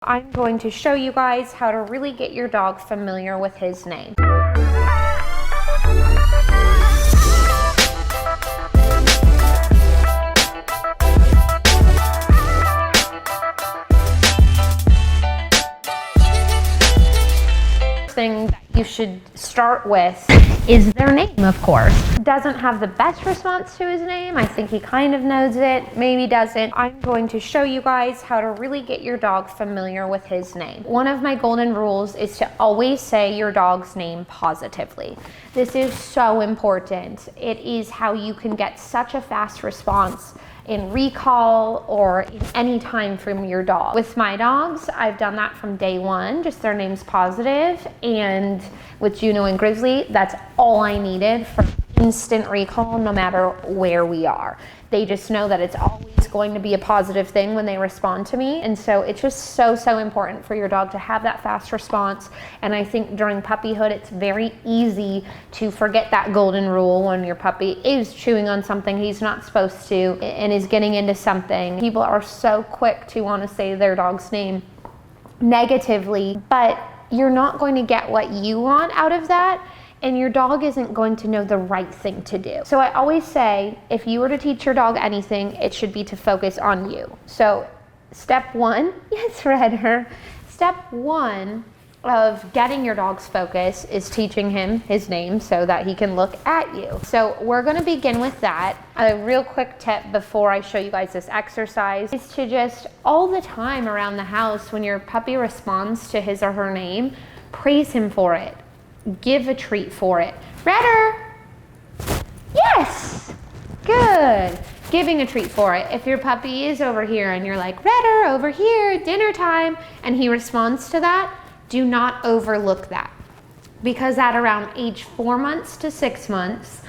I'm going to show you guys how to really get your dog familiar with his name. Thing that you should start with is their name, of course. Doesn't have the best response to his name. I think he kind of knows it, maybe doesn't. I'm going to show you guys how to really get your dog familiar with his name. One of my golden rules is to always say your dog's name positively. This is so important. It is how you can get such a fast response in recall or in any time from your dog. With my dogs, I've done that from day one, just their name's positive, and with Juno and Grizzly, that's all I needed for instant recall no matter where we are. They just know that it's always going to be a positive thing when they respond to me, and so it's just so important for your dog to have that fast response. And I think during puppyhood it's very easy to forget that golden rule when your puppy is chewing on something he's not supposed to and is getting into something. People are so quick to want to say their dog's name negatively, but you're not going to get what you want out of that, and your dog isn't going to know the right thing to do. So I always say, if you were to teach your dog anything, it should be to focus on you. So step one, yes, Redder. Step one of getting your dog's focus is teaching him his name so that he can look at you. So we're gonna begin with that. A real quick tip before I show you guys this exercise is to just all the time around the house when your puppy responds to his or her name, praise him for it. Give a treat for it. Redder! Yes! Good. Giving a treat for it. If your puppy is over here and you're like, Redder, over here, dinner time, and he responds to that, do not overlook that. Because at around age 4 months to 6 months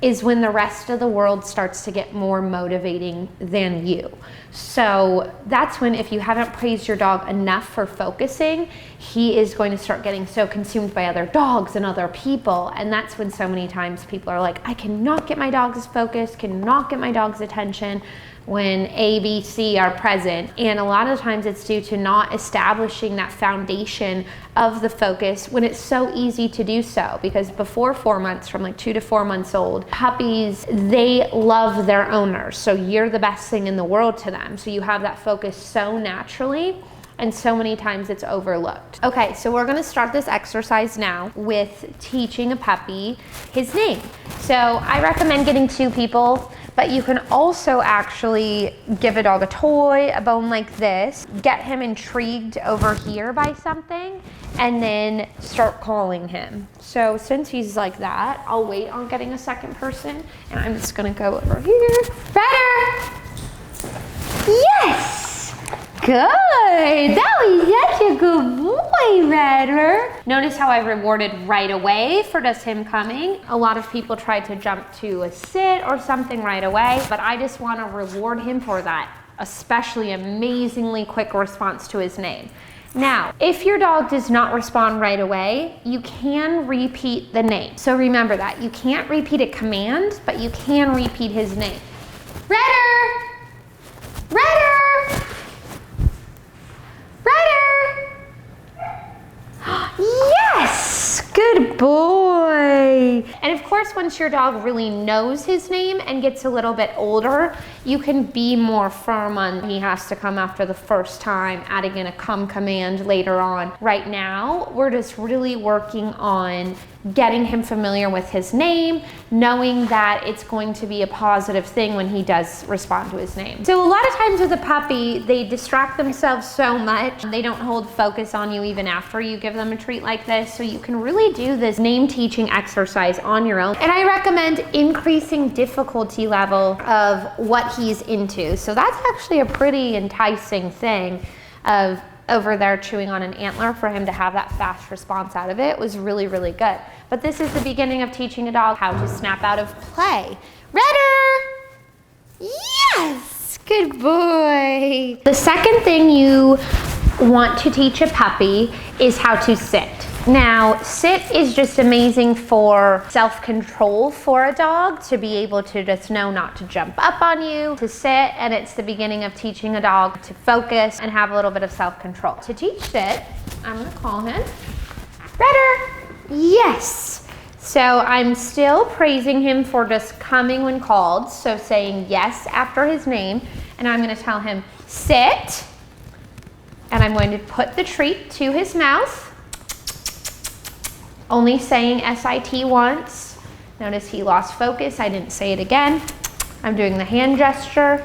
is when the rest of the world starts to get more motivating than you. So that's when, if you haven't praised your dog enough for focusing, he is going to start getting so consumed by other dogs and other people. And that's when so many times people are like, I cannot get my dog's focus, cannot get my dog's attention when A, B, C are present. And a lot of times it's due to not establishing that foundation of the focus when it's so easy to do so. Because before 4 months, from like 2 to 4 months old, puppies, they love their owners. So you're the best thing in the world to them. So you have that focus so naturally, and so many times it's overlooked. Okay, so we're gonna start this exercise now with teaching a puppy his name. So I recommend getting 2 people, but you can also actually give a dog a toy, a bone like this, get him intrigued over here by something, and then start calling him. So since he's like that, I'll wait on getting a second person, and I'm just gonna go over here. Redder! Yes! Good! That was such a good boy, Redder. Notice how I rewarded right away for just him coming. A lot of people try to jump to a sit or something right away, but I just want to reward him for that especially amazingly quick response to his name. Now, if your dog does not respond right away, you can repeat the name. So remember that. You can't repeat a command, but you can repeat his name. Redder! Redder! Redder! Yes! Good boy! And of course, once your dog really knows his name and gets a little bit older, you can be more firm on he has to come after the first time, adding in a come command later on. Right now, we're just really working on getting him familiar with his name, knowing that it's going to be a positive thing when he does respond to his name. So a lot of times with a puppy, they distract themselves so much, they don't hold focus on you even after you give them a treat like this. So you can really do this name teaching exercise on your own. And I recommend increasing difficulty level of what he's into. So that's actually a pretty enticing thing of over there chewing on an antler. For him to have that fast response out of it was really good. But this is the beginning of teaching a dog how to snap out of play. Redder! Yes! Good boy! The second thing you want to teach a puppy is how to sit. Now, sit is just amazing for self-control for a dog, to be able to just know not to jump up on you, to sit, and it's the beginning of teaching a dog to focus and have a little bit of self-control. To teach sit, I'm gonna call him Redder. Yes. So I'm still praising him for just coming when called, so saying yes after his name, and I'm gonna tell him sit, and I'm going to put the treat to his mouth. Only saying SIT once. Notice he lost focus. I didn't say it again. I'm doing the hand gesture.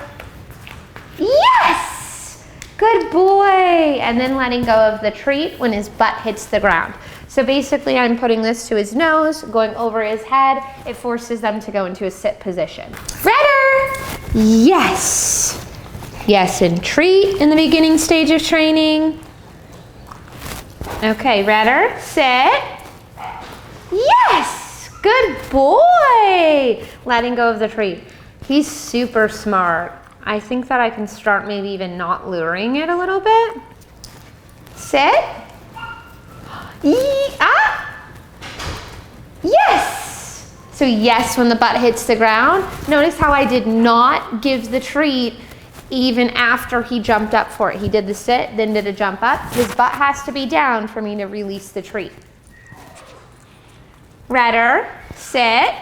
Yes! Good boy. And then letting go of the treat when his butt hits the ground. So basically I'm putting this to his nose, going over his head. It forces them to go into a sit position. Redder! Yes! Yes, and treat in the beginning stage of training. Okay, Redder, sit. Yes, good boy. Letting go of the treat. He's super smart. I think that I can start maybe even not luring it a little bit. Sit. Yes. So yes, when the butt hits the ground. Notice how I did not give the treat even after he jumped up for it. He did the sit, then did a jump up. His butt has to be down for me to release the treat. Redder, sit.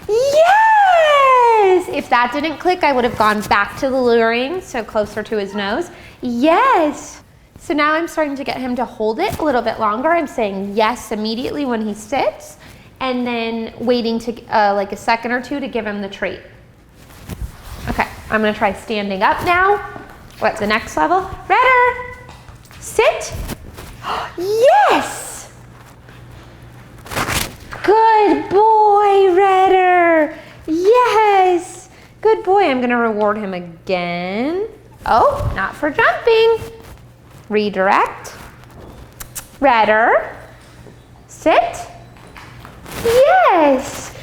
Yes! If that didn't click, I would have gone back to the luring, so closer to his nose. Yes! So now I'm starting to get him to hold it a little bit longer. I'm saying yes immediately when he sits, and then waiting to like a second or two to give him the treat. Okay, I'm gonna try standing up now. What's the next level? Redder, sit. Yes! Good boy, Redder. Yes! Good boy. I'm gonna reward him again. Oh, not for jumping. Redirect. Redder, sit. Yes!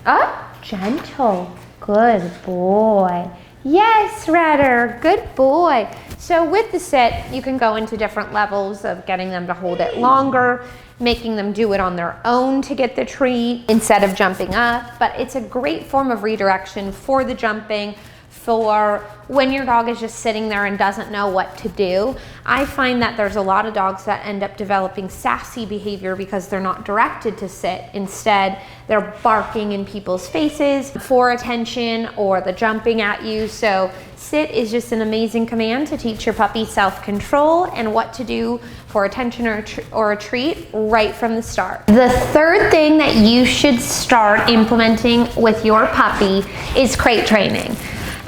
Up, gentle. Good boy. Yes, Redder, good boy. So with the sit, you can go into different levels of getting them to hold it longer, making them do it on their own to get the treat instead of jumping up. But it's a great form of redirection for the jumping, for when your dog is just sitting there and doesn't know what to do. I find that there's a lot of dogs that end up developing sassy behavior because they're not directed to sit. Instead, they're barking in people's faces for attention or the jumping at you. So sit is just an amazing command to teach your puppy self-control and what to do for attention or a treat right from the start. The third thing that you should start implementing with your puppy is crate training.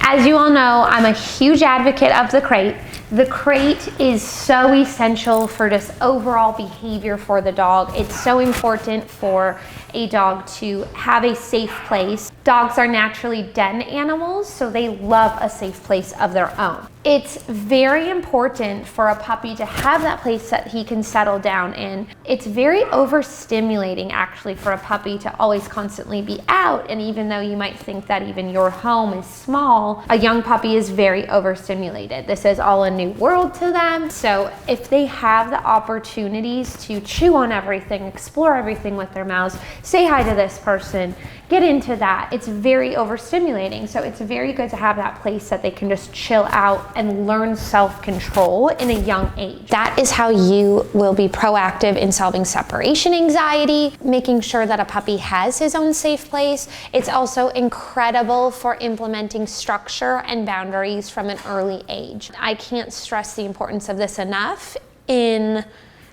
As you all know, I'm a huge advocate of the crate. The crate is so essential for just overall behavior for the dog. It's so important for a dog to have a safe place. Dogs are naturally den animals, so they love a safe place of their own. It's very important for a puppy to have that place that he can settle down in. It's very overstimulating actually for a puppy to always constantly be out, and even though you might think that even your home is small, a young puppy is very overstimulated. This is all a new world to them. So if they have the opportunities to chew on everything, explore everything with their mouths, say hi to this person, get into that, it's very overstimulating. So it's very good to have that place that they can just chill out and learn self-control in a young age. That is how you will be proactive in solving separation anxiety, making sure that a puppy has his own safe place. It's also incredible for implementing structure and boundaries from an early age. I can't stress the importance of this enough in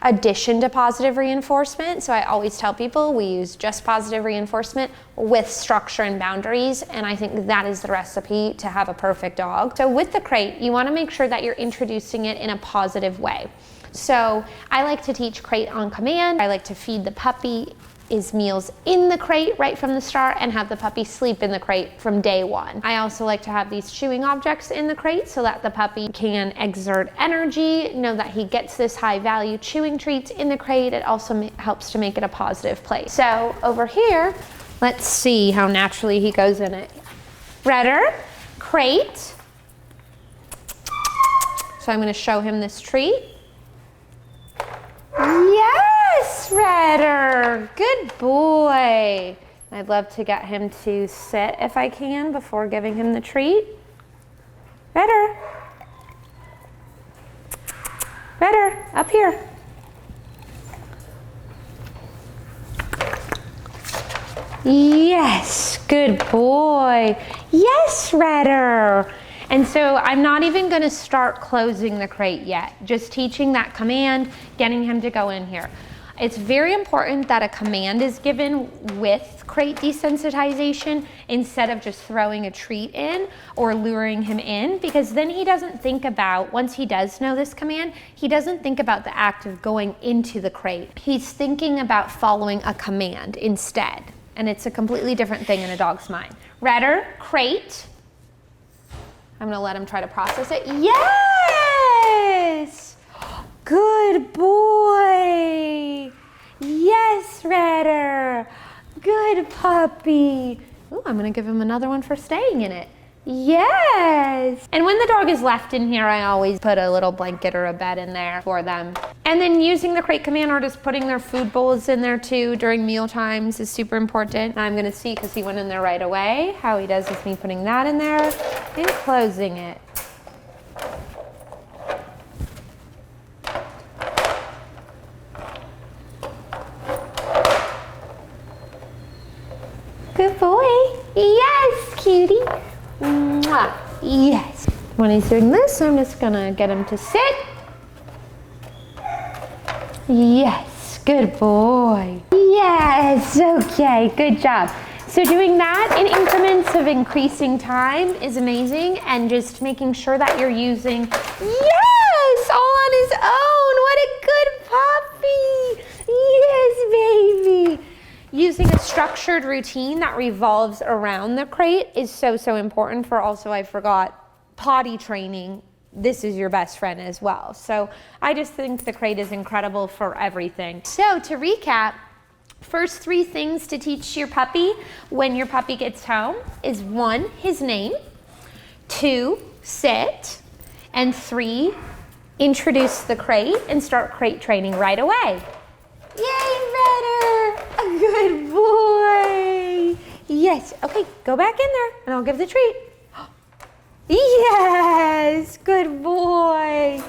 addition to positive reinforcement. So I always tell people we use just positive reinforcement with structure and boundaries, and I think that is the recipe to have a perfect dog. So with the crate, you want to make sure that you're introducing it in a positive way. So I like to teach crate on command. I like to feed the puppy his meals in the crate right from the start and have the puppy sleep in the crate from day one. I also like to have these chewing objects in the crate so that the puppy can exert energy, know that he gets this high value chewing treats in the crate. It also helps to make it a positive place. So over here, let's see how naturally he goes in it. Redder, crate. So I'm gonna show him this treat. Yes, Redder, good boy. I'd love to get him to sit if I can before giving him the treat. Redder. Redder, up here. Yes, good boy. Yes, Redder. And so I'm not even gonna start closing the crate yet, just teaching that command, getting him to go in here. It's very important that a command is given with crate desensitization instead of just throwing a treat in or luring him in, because then he doesn't think about, once he does know this command, he doesn't think about the act of going into the crate. He's thinking about following a command instead. And it's a completely different thing in a dog's mind. Redder, crate. I'm gonna let him try to process it. Yes! Good boy. Yes, Redder. Good puppy. Ooh, I'm gonna give him another one for staying in it. Yes. And when the dog is left in here, I always put a little blanket or a bed in there for them. And then using the crate command or just putting their food bowls in there too during meal times is super important. Now I'm gonna see, because he went in there right away, how he does with me putting that in there and closing it. Good boy. Yes, cutie. Mwah. Yes. When he's doing this, I'm just gonna get him to sit. Yes, good boy. Yes, okay, good job. So doing that in increments of increasing time is amazing, and just making sure that you're using, yes, all on his own. What a good puppy. Yes, baby. Using a structured routine that revolves around the crate is so, so important for, also, I forgot, potty training. This is your best friend as well. So I just think the crate is incredible for everything. So to recap, first 3 things to teach your puppy when your puppy gets home is 1, his name, 2, sit, and 3, introduce the crate and start crate training right away. Yay, Redder! A good boy! Yes, okay, go back in there and I'll give the treat. Yes, good boy.